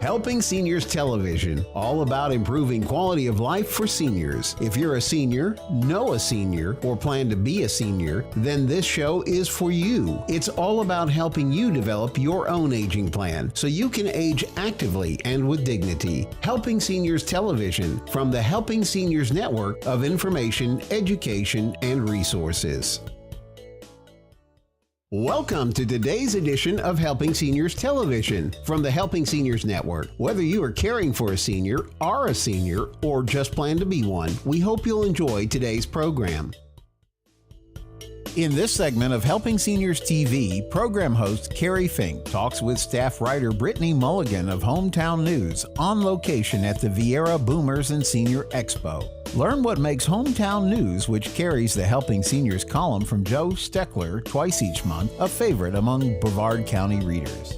Helping Seniors Television, all about improving quality of life for seniors. If you're a senior, know a senior, or plan to be a senior, then this show is for you. It's all about helping you develop your own aging plan so you can age actively and with dignity. Helping Seniors Television from the Helping Seniors Network of information, education, and resources. Welcome to today's edition of Helping Seniors Television from the Helping Seniors Network. Whether you are caring for a senior, are a senior, or just plan to be one, we hope you'll enjoy today's program. In this segment of Helping Seniors TV, program host Kerry Fink talks with staff writer Brittany Mulligan of Hometown News on location at the Viera Boomers and Senior Expo. Learn what makes Hometown News, which carries the Helping Seniors column from Joe Steckler twice each month, a favorite among Brevard County readers.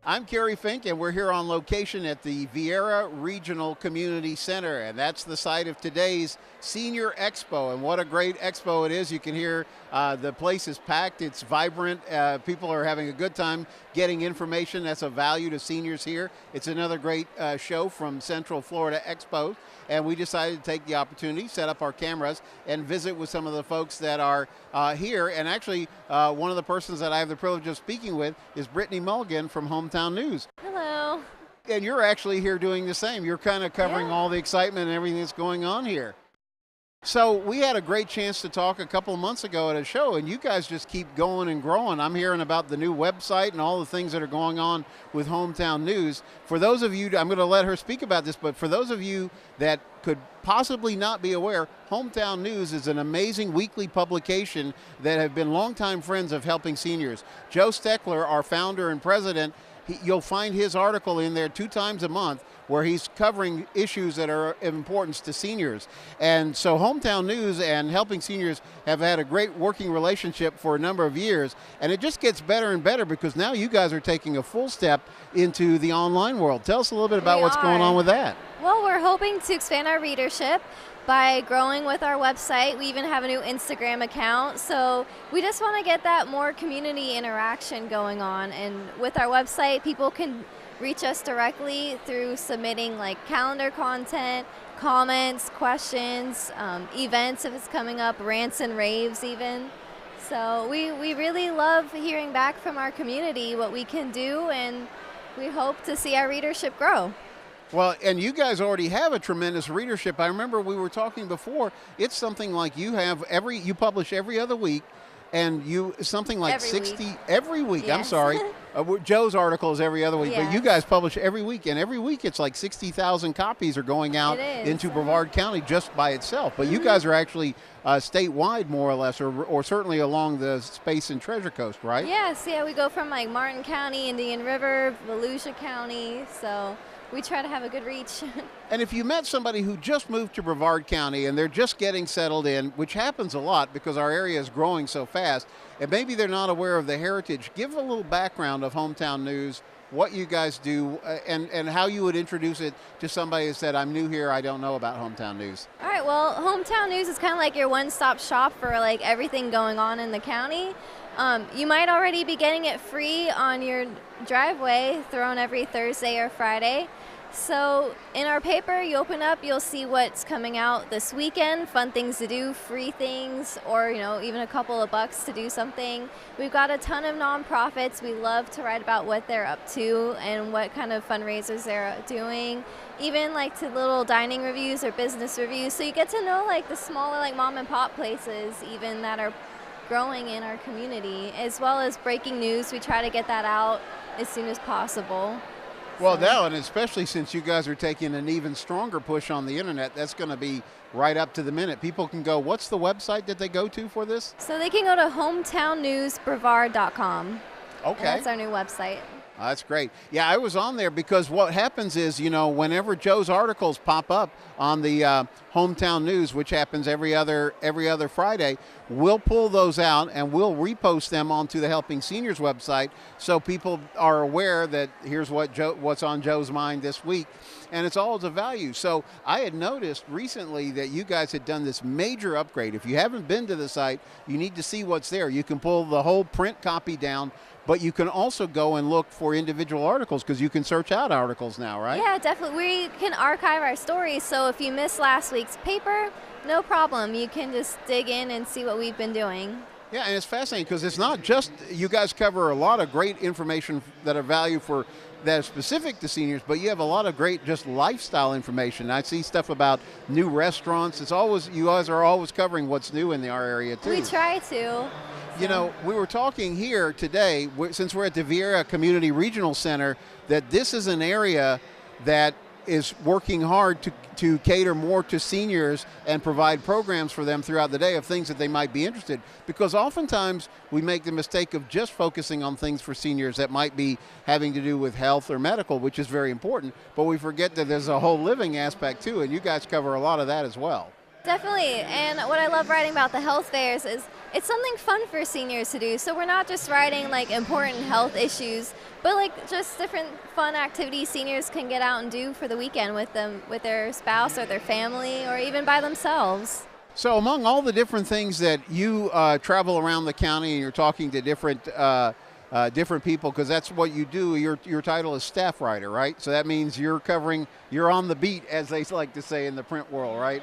I'm Kerry Fink, and we're here on location at the Viera Regional Community Center, and that's the site of today's Senior Expo. And what a great expo it is. You can hear the place is packed. It's vibrant. People are having a good time getting information that's of value to seniors here. It's another great show from Central Florida Expo, and we decided to take the opportunity, set up our cameras, and visit with some of the folks that are here. And actually, one of the persons that I have the privilege of speaking with is Brittany Mulligan from Hometown News. Hello. And you're actually here doing the same. You're kind of covering all the excitement and everything that's going on here. So we had a great chance to talk a couple of months ago at a show, and you guys just keep going and growing. I'm hearing about the new website and all the things that are going on with Hometown News. For those of you, I'm going to let her speak about this, but for those of you that could possibly not be aware, Hometown News is an amazing weekly publication that have been longtime friends of Helping Seniors. Joe Steckler, our founder and president, you'll find his article in there 2 times a month where he's covering issues that are of importance to seniors. And so Hometown News and Helping Seniors have had a great working relationship for a number of years, and it just gets better and better because now you guys are taking a full step into the online world. Tell us a little bit about what's going on with that. Well, we're hoping to expand our readership by growing with our website. We even have a new Instagram account, so we just want to get that more community interaction going on. And with our website, people can reach us directly through submitting like calendar content, comments, questions, events if it's coming up, rants and raves even. So we really love hearing back from our community what we can do, and we hope to see our readership grow. Well, and you guys already have a tremendous readership. I remember we were talking before. It's something like you publish every other week, and something like every week. Yes. I'm sorry. Joe's article is every other week, yes. But you guys publish every week, and every week it's like 60,000 copies are going out into Brevard County just by itself. But you guys are actually statewide, more or less, or certainly along the Space and Treasure Coast, right? Yes, yeah, we go from like Martin County, Indian River, Volusia County, so we try to have a good reach. And if you met somebody who just moved to Brevard County and they're just getting settled in, which happens a lot because our area is growing so fast, and maybe they're not aware of the heritage, give a little background of Hometown News, what you guys do, and how you would introduce it to somebody that said, I'm new here, I don't know about Hometown News. All right, well, Hometown News is kind of like your one-stop shop for like everything going on in the county. You might already be getting it free on your driveway, thrown every Thursday or Friday. So in our paper, you open up, you'll see what's coming out this weekend, fun things to do, free things, or even a couple of bucks to do something. We've got a ton of nonprofits. We love to write about what they're up to and what kind of fundraisers they're doing, even like to little dining reviews or business reviews. So you get to know like the smaller like mom and pop places even that are growing in our community, as well as breaking news. We try to get that out as soon as possible. Well, now, and especially since you guys are taking an even stronger push on the internet, that's going to be right up to the minute. People can go, what's the website that they go to for this? So they can go to hometownnewsbrevard.com. Okay. And that's our new website. That's great. Yeah, I was on there because what happens is, whenever Joe's articles pop up on the Hometown News, which happens every other Friday, we'll pull those out and we'll repost them onto the Helping Seniors website so people are aware that here's what's on Joe's mind this week. And it's all of value. So I had noticed recently that you guys had done this major upgrade. If you haven't been to the site, you need to see what's there. You can pull the whole print copy down, but you can also go and look for individual articles because you can search out articles now, right? Yeah, definitely. We can archive our stories, so if you missed last week's paper, no problem. You can just dig in and see what we've been doing. Yeah, and it's fascinating because it's not just, you guys cover a lot of great information that are value for that is specific to seniors, but you have a lot of great just lifestyle information. I see stuff about new restaurants. It's always, you guys are always covering what's new in our area too. We try to. You know, we were talking here today, since we're at the Vieira Community Regional Center, that this is an area that is working hard to cater more to seniors and provide programs for them throughout the day of things that they might be interested. Because oftentimes we make the mistake of just focusing on things for seniors that might be having to do with health or medical, which is very important, but we forget that there's a whole living aspect too, and you guys cover a lot of that as well. Definitely, and what I love writing about the health fairs is it's something fun for seniors to do. So we're not just writing like important health issues, but like just different fun activities seniors can get out and do for the weekend with them, with their spouse or their family, or even by themselves. So among all the different things that you travel around the county and you're talking to different people, because that's what you do, your title is staff writer, right? So that means you're on the beat, as they like to say in the print world, right?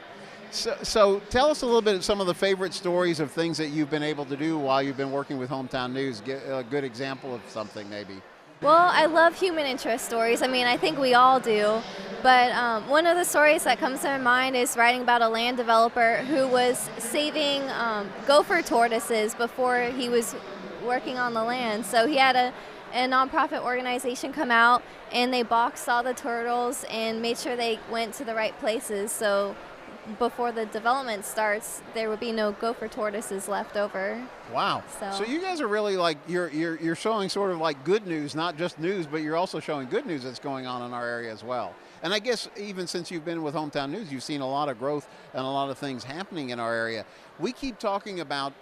So tell us a little bit of some of the favorite stories of things that you've been able to do while you've been working with Hometown News. Get a good example of something maybe. Well, I love human interest stories. I mean, I think we all do. But one of the stories that comes to my mind is writing about a land developer who was saving gopher tortoises before he was working on the land. So he had a nonprofit organization come out and they boxed all the turtles and made sure they went to the right places. So before the development starts, there would be no gopher tortoises left over. Wow. So you guys are really like, you're showing sort of like good news, not just news, but you're also showing good news that's going on in our area as well. And I guess even since you've been with Hometown News, you've seen a lot of growth and a lot of things happening in our area. We keep talking about,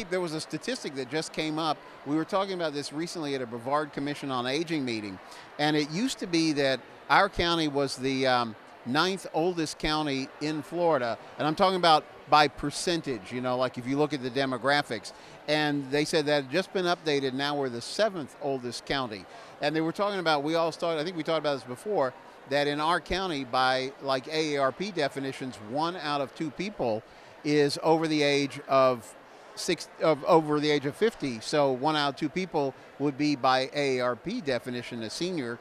there was a statistic that just came up. We were talking about this recently at a Brevard Commission on Aging meeting. And it used to be that our county was the 9th oldest county in Florida, and I'm talking about by percentage, you know, like if you look at the demographics. And they said that had just been updated, now we're the 7th oldest county. And they were talking about, I think we talked about this before, that in our county by like AARP definitions, 1 out of 2 people is over the age of 50. So 1 out of 2 people would be by AARP definition a senior.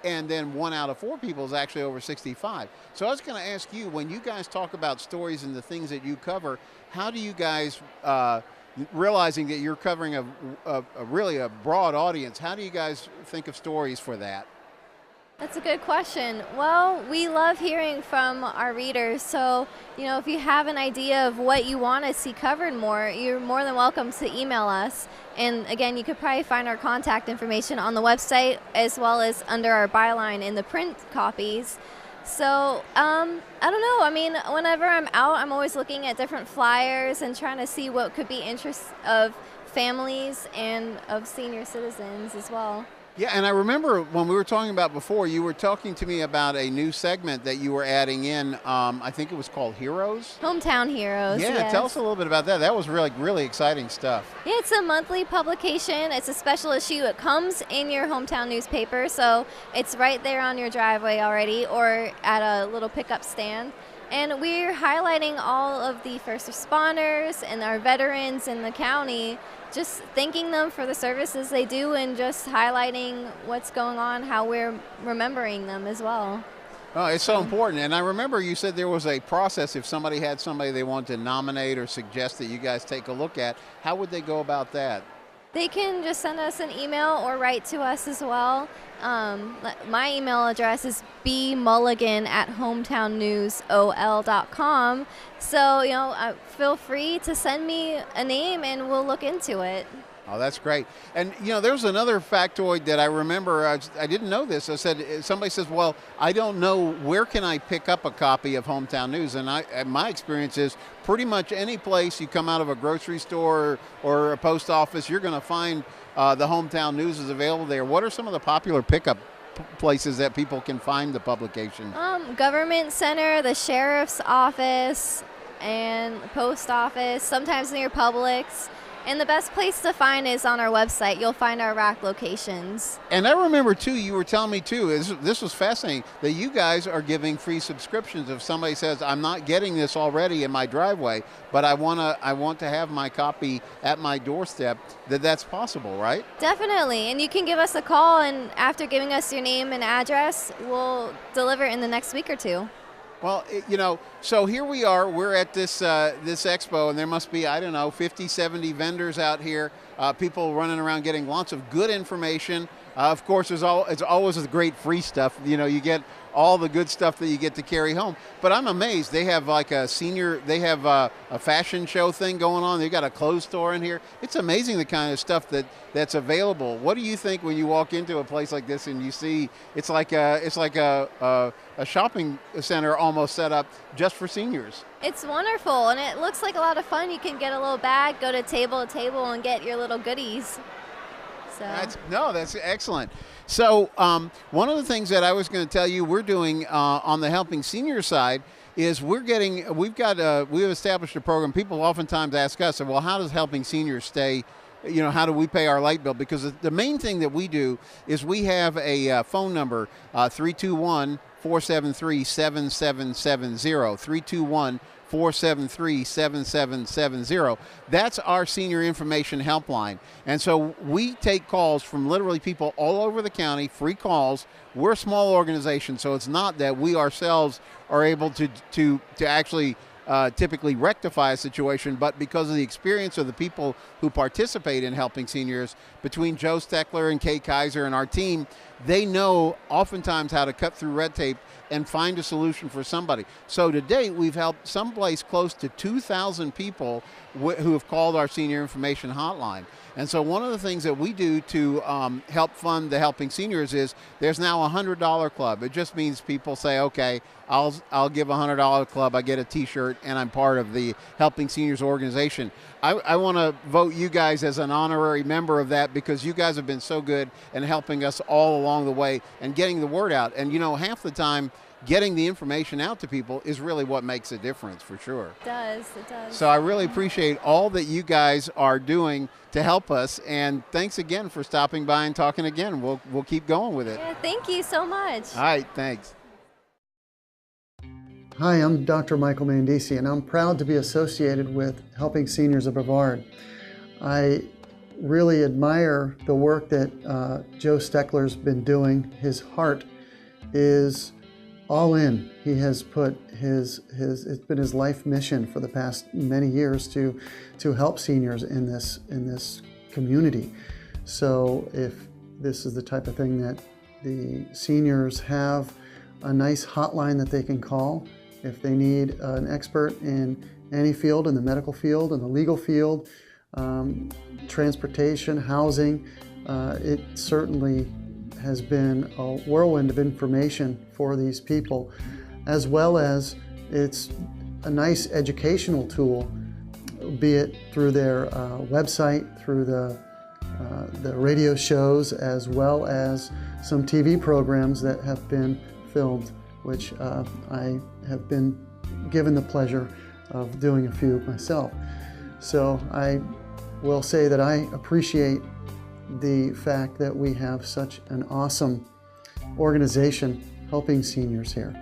And then 1 out of 4 people is actually over 65. So I was going to ask you, when you guys talk about stories and the things that you cover, how do you guys, realizing that you're covering a really broad audience, how do you guys think of stories for that? That's a good question. Well, we love hearing from our readers. So, you know, if you have an idea of what you want to see covered more, you're more than welcome to email us. And again, you could probably find our contact information on the website as well as under our byline in the print copies. So, I don't know. I mean, whenever I'm out, I'm always looking at different flyers and trying to see what could be interests of families and of senior citizens as well. Yeah, and I remember when we were talking about before, you were talking to me about a new segment that you were adding in. I think it was called Heroes. Hometown Heroes. Yeah, yes. Tell us a little bit about that. That was really exciting stuff. Yeah, it's a monthly publication. It's a special issue. It comes in your hometown newspaper, so it's right there on your driveway already or at a little pickup stand. And we're highlighting all of the first responders and our veterans in the county, just thanking them for the services they do and just highlighting what's going on, how we're remembering them as well. Oh, it's so important. And I remember you said there was a process if somebody had somebody they wanted to nominate or suggest that you guys take a look at. How would they go about that? They can just send us an email or write to us as well. My email address is bmulligan@hometownnewsol.com. So, you know, feel free to send me a name and we'll look into it. Oh, that's great. And, you know, there's another factoid that I remember. I didn't know this. I said, somebody says, well, I don't know, where can I pick up a copy of Hometown News? And my experience is pretty much any place you come out of a grocery store or a post office, you're going to find the Hometown News is available there. What are some of the popular pickup places that people can find the publication? Government Center, the Sheriff's Office, and Post Office, sometimes near Publix. And the best place to find is on our website. You'll find our rack locations. And I remember, too, you were telling me, too, this was fascinating, that you guys are giving free subscriptions. If somebody says, I'm not getting this already in my driveway, but I want to have my copy at my doorstep, that's possible, right? Definitely. And you can give us a call, and after giving us your name and address, we'll deliver it in the next week or two. Well, you know, so here we are. We're at this expo, and there must be, I don't know, 50, 70 vendors out here, people running around getting lots of good information. Of course, it's always the great free stuff. You know, you get all the good stuff that you get to carry home. But I'm amazed. They have like a fashion show thing going on. They've got a clothes store in here. It's amazing the kind of stuff that's available. What do you think when you walk into a place like this and you see it's like a shopping center almost set up just for seniors? It's wonderful, and it looks like a lot of fun. You can get a little bag, go to table to table, and get your little goodies. So. That's excellent. So one of the things that I was going to tell you we're doing on the Helping Seniors side is we've established a program. People oftentimes ask us, well, how does Helping Seniors stay, you know, how do we pay our light bill? Because the main thing that we do is we have a phone number, 321-473-7770, 321-473-7770. That's our senior information helpline. And so we take calls from literally people all over the county, free calls. We're a small organization, so it's not that we ourselves are able to actually typically rectify a situation, but because of the experience of the people who participate in Helping Seniors, between Joe Steckler and Kay Kaiser and our team, they know oftentimes how to cut through red tape and find a solution for somebody. So to date, we've helped someplace close to 2,000 people who have called our senior information hotline. And so one of the things that we do to help fund the Helping Seniors is there's now a $100 club. It just means people say, okay, I'll give a $100 club, I get a t-shirt, and I'm part of the Helping Seniors organization. I want to vote you guys as an honorary member of that because you guys have been so good in helping us all along the way and getting the word out. And, you know, half the time, getting the information out to people is really what makes a difference, for sure. It does. So I really appreciate all that you guys are doing to help us, and thanks again for stopping by and talking again. We'll keep going with it. Yeah, thank you so much. All right, thanks. Hi, I'm Dr. Michael Mandisi, and I'm proud to be associated with Helping Seniors of Brevard. I really admire the work that Joe Steckler's been doing. His heart is all in. He has put it's been his life mission for the past many years to help seniors in this community. So if this is the type of thing that the seniors have a nice hotline that they can call, if they need an expert in any field, in the medical field, in the legal field, transportation, housing, it certainly has been a whirlwind of information for these people, as well as it's a nice educational tool, be it through their website, through the radio shows, as well as some TV programs that have been filmed, which I have been given the pleasure of doing a few myself. So I will say that I appreciate the fact that we have such an awesome organization helping seniors here.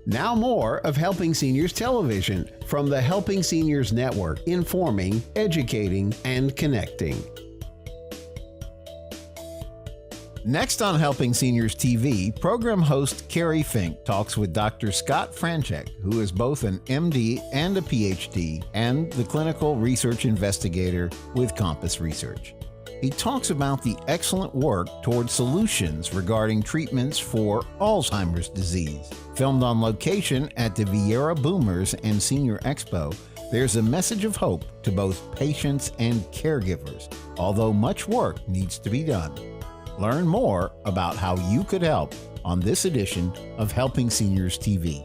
Now more of Helping Seniors Television from the Helping Seniors Network, informing, educating, and connecting. Next on Helping Seniors TV, program host Kerry Fink talks with Dr. Scott Franczek, who is both an MD and a PhD, and the clinical research investigator with Compass Research. He talks about the excellent work towards solutions regarding treatments for Alzheimer's disease. Filmed on location at the Vieira Boomers and Senior Expo, there's a message of hope to both patients and caregivers, although much work needs to be done. Learn more about how you could help on this edition of Helping Seniors TV.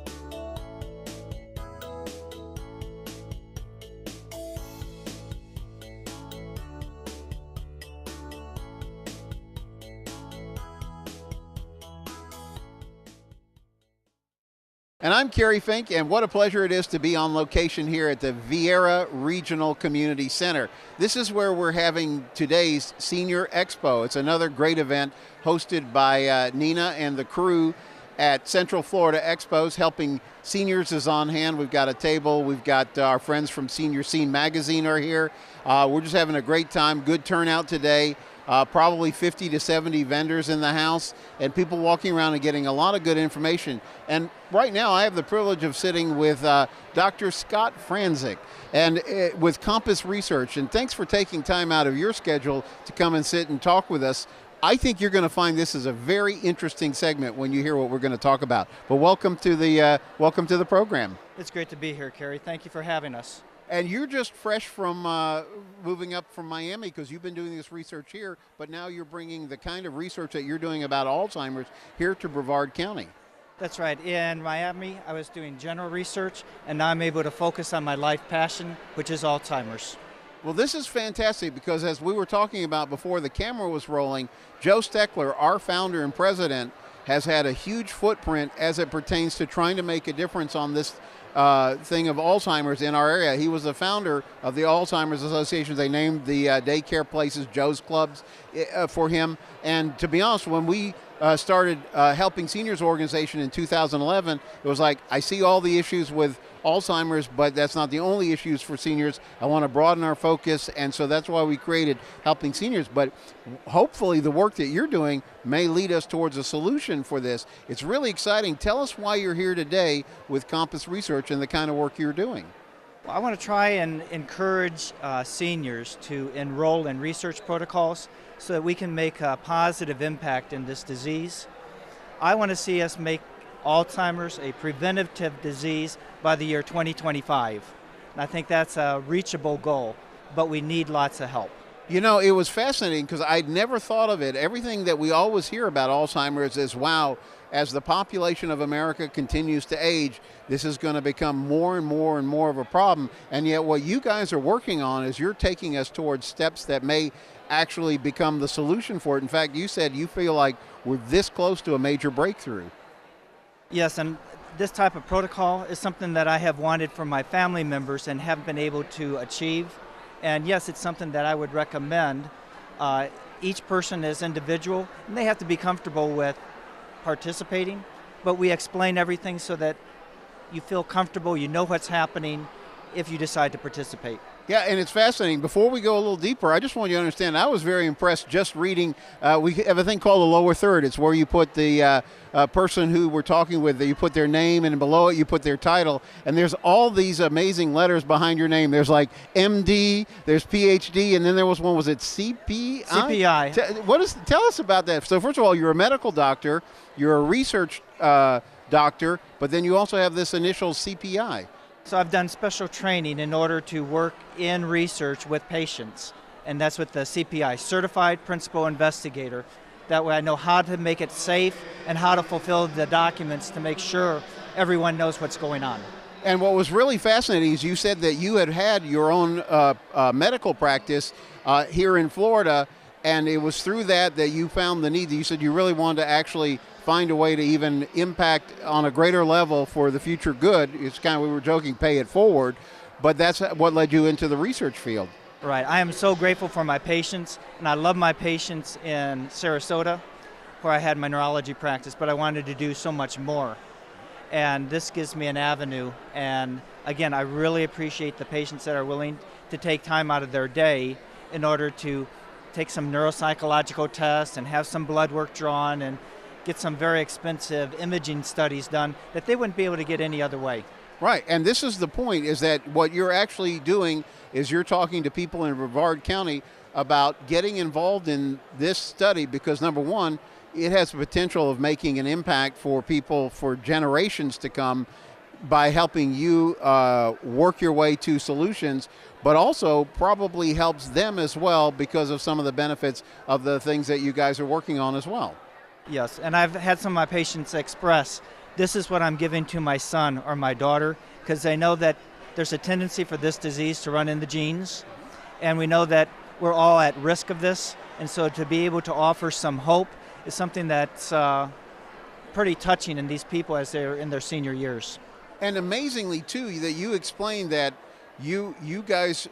And I'm Kerry Fink, and what a pleasure it is to be on location here at the Viera Regional Community Center. This is where we're having today's Senior Expo. It's another great event hosted by Nina and the crew at Central Florida Expos. Helping Seniors is on hand. We've got a table. We've got our friends from Senior Scene Magazine are here. We're just having a great time. Good turnout today. Probably 50 to 70 vendors in the house and people walking around and getting a lot of good information. And right now I have the privilege of sitting with Dr. Scott Franczek and with Compass Research. And thanks for taking time out of your schedule to come and sit and talk with us. I think you're going to find this is a very interesting segment when you hear what we're going to talk about. But welcome to the program. It's great to be here, Kerry. Thank you for having us. And you're just fresh from moving up from Miami because you've been doing this research here, but now you're bringing the kind of research that you're doing about Alzheimer's here to Brevard County. That's right. In Miami, I was doing general research, and now I'm able to focus on my life passion, which is Alzheimer's. Well, this is fantastic because as we were talking about before the camera was rolling, Joe Steckler, our founder and president, has had a huge footprint as it pertains to trying to make a difference on this thing of Alzheimer's in our area. He was the founder of the Alzheimer's Association. They named the daycare places Joe's Clubs for him. And to be honest, when we started Helping Seniors organization in 2011, it was like, I see all the issues with Alzheimer's, but that's not the only issues for seniors. I want to broaden our focus, and so that's why we created Helping Seniors. But hopefully the work that you're doing may lead us towards a solution for this. It's really exciting. Tell us why you're here today with Compass Research and the kind of work you're doing. Well, I want to try and encourage seniors to enroll in research protocols so that we can make a positive impact in this disease. I want to see us make Alzheimer's a preventative disease by the year 2025. And I think that's a reachable goal, but we need lots of help. You know, it was fascinating because I'd never thought of it. Everything that we always hear about Alzheimer's is, wow, as the population of America continues to age, this is going to become more and more and more of a problem. And yet what you guys are working on is you're taking us towards steps that may actually become the solution for it. In fact, you said you feel like we're this close to a major breakthrough. Yes, and this type of protocol is something that I have wanted for my family members and haven't been able to achieve. And yes, it's something that I would recommend. Each person is individual, and they have to be comfortable with participating, but we explain everything so that you feel comfortable, you know what's happening if you decide to participate. Yeah, and it's fascinating. Before we go a little deeper, I just want you to understand, I was very impressed just reading, we have a thing called the lower third. It's where you put the person who we're talking with, you put their name, and below it you put their title, and there's all these amazing letters behind your name. There's like MD, there's PhD, and then there was one, was it CPI? CPI. Tell us about that. So first of all, you're a medical doctor, you're a research doctor, but then you also have this initial CPI. So I've done special training in order to work in research with patients, and that's with the CPI, Certified Principal Investigator. That way I know how to make it safe and how to fulfill the documents to make sure everyone knows what's going on. And what was really fascinating is you said that you had your own medical practice here in Florida, and it was through that you found the need. You said you really wanted to actually find a way to even impact on a greater level for the future good. It's kind of, we were joking, pay it forward, but that's what led you into the research field. Right. I am so grateful for my patients, and I love my patients in Sarasota, where I had my neurology practice, but I wanted to do so much more. And this gives me an avenue, and again, I really appreciate the patients that are willing to take time out of their day in order to take some neuropsychological tests and have some blood work drawn and get some very expensive imaging studies done that they wouldn't be able to get any other way. Right, and this is the point, is that what you're actually doing is you're talking to people in Brevard County about getting involved in this study because, number one, it has the potential of making an impact for people for generations to come by helping you work your way to solutions, but also probably helps them as well because of some of the benefits of the things that you guys are working on as well. Yes, and I've had some of my patients express, this is what I'm giving to my son or my daughter, because they know that there's a tendency for this disease to run in the genes, and we know that we're all at risk of this, and so to be able to offer some hope is something that's pretty touching in these people as they're in their senior years. And amazingly too, that you explained that you guys,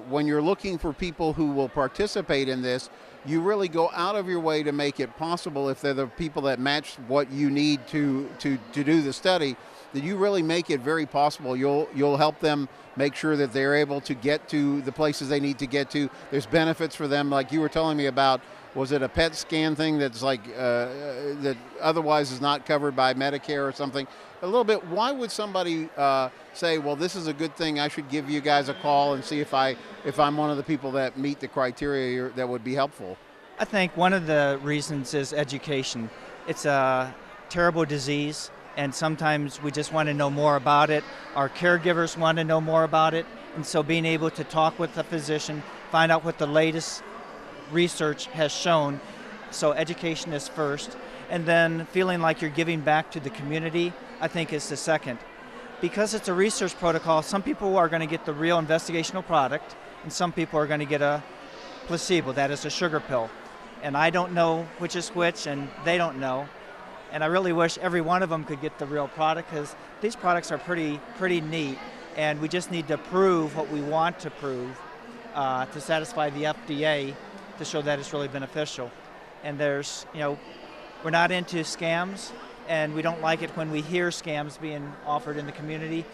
when you're looking for people who will participate in this, you really go out of your way to make it possible if they're the people that match what you need to do the study, that you really make it very possible. You'll help them make sure that they're able to get to the places they need to get to. There's benefits for them, like you were telling me about. Was it a PET scan thing that's like that otherwise is not covered by Medicare or something? A little bit. Why would somebody say, well, this is a good thing, I should give you guys a call and see if I'm one of the people that meet the criteria that would be helpful? I think one of the reasons is education. It's a terrible disease, and sometimes we just want to know more about it. Our caregivers want to know more about it, and so being able to talk with the physician, find out what the latest research has shown. So education is first, and then feeling like you're giving back to the community, I think, is the second. Because it's a research protocol, some people are going to get the real investigational product, and some people are going to get a placebo, that is a sugar pill. And I don't know which is which, and they don't know. And I really wish every one of them could get the real product, because these products are pretty neat, and we just need to prove what we want to prove to satisfy the FDA to show that it's really beneficial. And there's, we're not into scams, and we don't like it when we hear scams being offered in the community,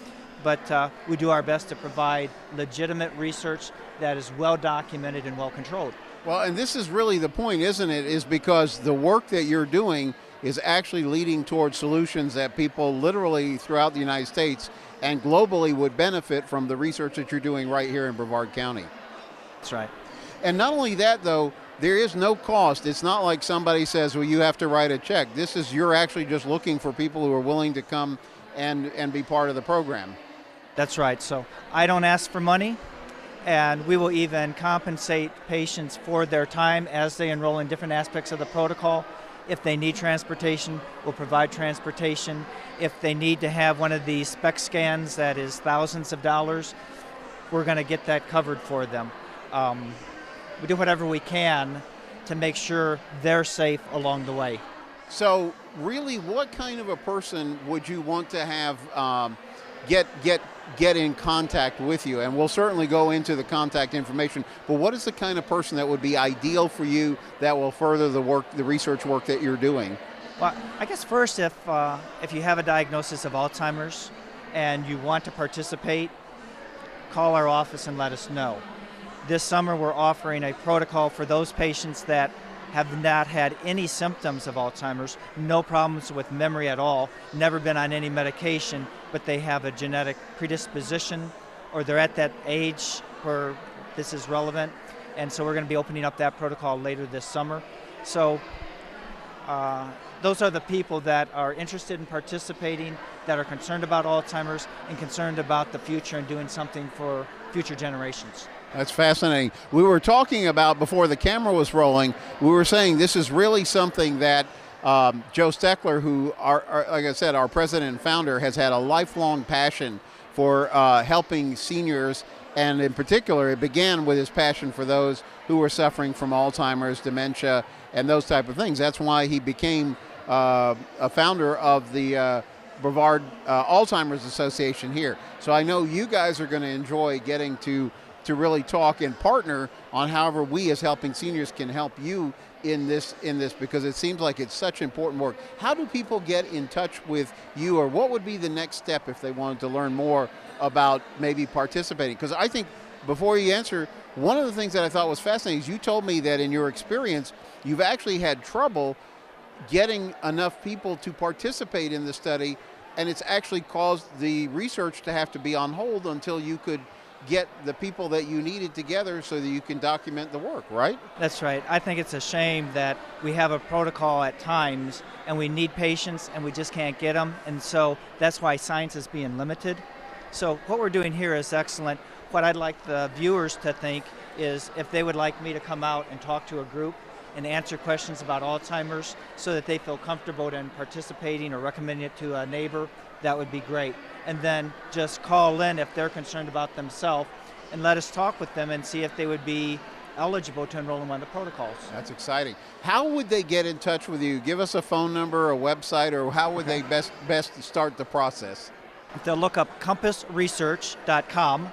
but we do our best to provide legitimate research that is well documented and well controlled. Well, and this is really the point, isn't it? Is because the work that you're doing is actually leading towards solutions that people literally throughout the United States and globally would benefit from the research that you're doing right here in Brevard County. That's right. And not only that, though, there is no cost. It's not like somebody says, well, you have to write a check. This is, you're actually just looking for people who are willing to come and be part of the program. That's right. So I don't ask for money, and we will even compensate patients for their time as they enroll in different aspects of the protocol. If they need transportation, we'll provide transportation. If they need to have one of these spec scans that is thousands of dollars, we're going to get that covered for them. We do whatever we can to make sure they're safe along the way. So really, what kind of a person would you want to have get in contact with you? And we'll certainly go into the contact information, but what is the kind of person that would be ideal for you that will further the research work that you're doing? Well, I guess first, if you have a diagnosis of Alzheimer's and you want to participate, call our office and let us know. This summer we're offering a protocol for those patients that have not had any symptoms of Alzheimer's, no problems with memory at all, never been on any medication, but they have a genetic predisposition, or they're at that age where this is relevant. And so we're going to be opening up that protocol later this summer. So those are the people that are interested in participating, that are concerned about Alzheimer's and concerned about the future and doing something for future generations. That's fascinating. We were talking about, before the camera was rolling, we were saying this is really something that Joe Steckler, who, like I said, our president and founder, has had a lifelong passion for helping seniors, and in particular, it began with his passion for those who were suffering from Alzheimer's, dementia, and those type of things. That's why he became a founder of the Brevard Alzheimer's Association here. So I know you guys are going to enjoy getting to really talk and partner on however we as helping seniors can help you in this, because it seems like it's such important work. How do people get in touch with you, or what would be the next step if they wanted to learn more about maybe participating? Because I think, before you answer, one of the things that I thought was fascinating is you told me that in your experience, you've actually had trouble getting enough people to participate in the study, and it's actually caused the research to have to be on hold until you could get the people that you needed together so that you can document the work, right? That's right. I think it's a shame that we have a protocol at times and we need patients and we just can't get them, and so that's why science is being limited. So what we're doing here is excellent. What I'd like the viewers to think is if they would like me to come out and talk to a group and answer questions about Alzheimer's so that they feel comfortable in participating or recommending it to a neighbor, that would be great. And then just call in if they're concerned about themselves and let us talk with them and see if they would be eligible to enroll in one of the protocols. That's exciting. How would they get in touch with you? Give us a phone number, a website, or how would they best start the process? If they'll look up compassresearch.com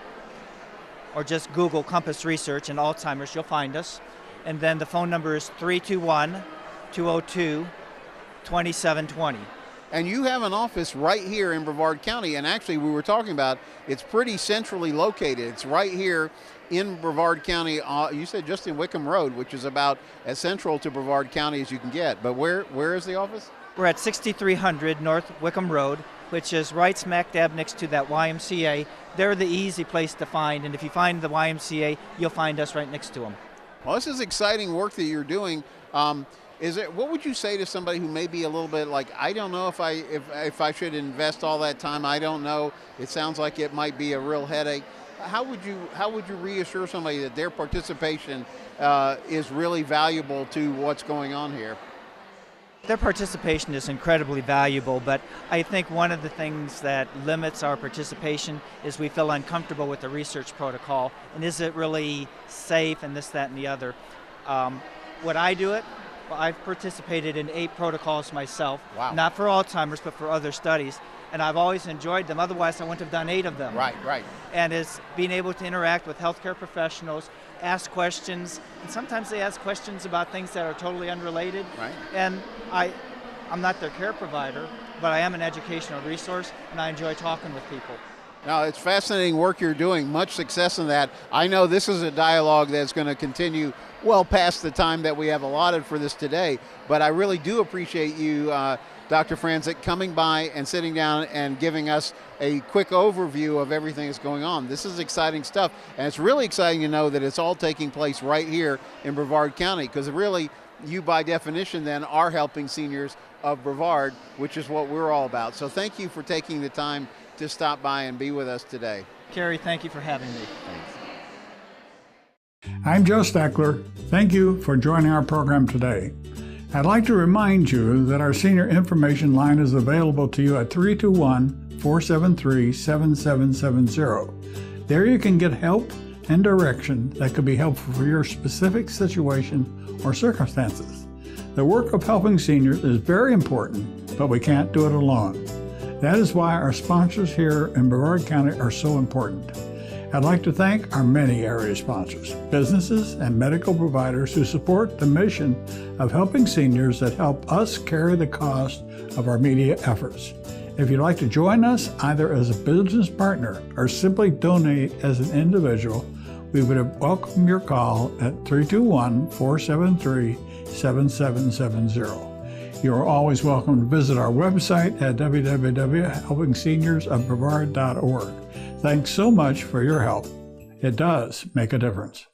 or just Google Compass Research and Alzheimer's, you'll find us. And then the phone number is 321-202-2720. And you have an office right here in Brevard County, and actually we were talking about it's pretty centrally located. It's right here in Brevard County. You said just in Wickham Road, which is about as central to Brevard County as you can get. But where is the office? We're at 6300 North Wickham Road, which is right smack dab next to that YMCA. They're the easy place to find, and if you find the YMCA, you'll find us right next to them. Well, this is exciting work that you're doing. What would you say to somebody who may be a little bit like, I don't know if I should invest all that time. I don't know. It sounds like it might be a real headache. How would you reassure somebody that their participation is really valuable to what's going on here? Their participation is incredibly valuable, but I think one of the things that limits our participation is we feel uncomfortable with the research protocol, and is it really safe, and this, that, and the other. Would I do it? Well, I've participated in 8 protocols myself. Wow. Not for Alzheimer's, but for other studies, and I've always enjoyed them. Otherwise, I wouldn't have done 8 of them. Right. And it's being able to interact with healthcare professionals, ask questions, and sometimes they ask questions about things that are totally unrelated. Right. And I'm not their care provider, but I am an educational resource, and I enjoy talking with people. Now, it's fascinating work you're doing. Much success in that. I know this is a dialogue that's going to continue well past the time that we have allotted for this today, but I really do appreciate you, Dr. Franczek, coming by and sitting down and giving us a quick overview of everything that's going on. This is exciting stuff, and it's really exciting to know that it's all taking place right here in Brevard County, because really, you by definition then are helping seniors of Brevard, which is what we're all about. So thank you for taking the time to stop by and be with us today. Kerry, thank you for having me. Thanks. I'm Joe Steckler. Thank you for joining our program today. I'd like to remind you that our senior information line is available to you at 321-473-7770. There you can get help and direction that could be helpful for your specific situation or circumstances. The work of helping seniors is very important, but we can't do it alone. That is why our sponsors here in Brevard County are so important. I'd like to thank our many area sponsors, businesses and medical providers who support the mission of helping seniors that help us carry the cost of our media efforts. If you'd like to join us either as a business partner or simply donate as an individual, we would welcome your call at 321-473-7770. You are always welcome to visit our website at www.helpingseniorsofbrevard.org. Thanks so much for your help. It does make a difference.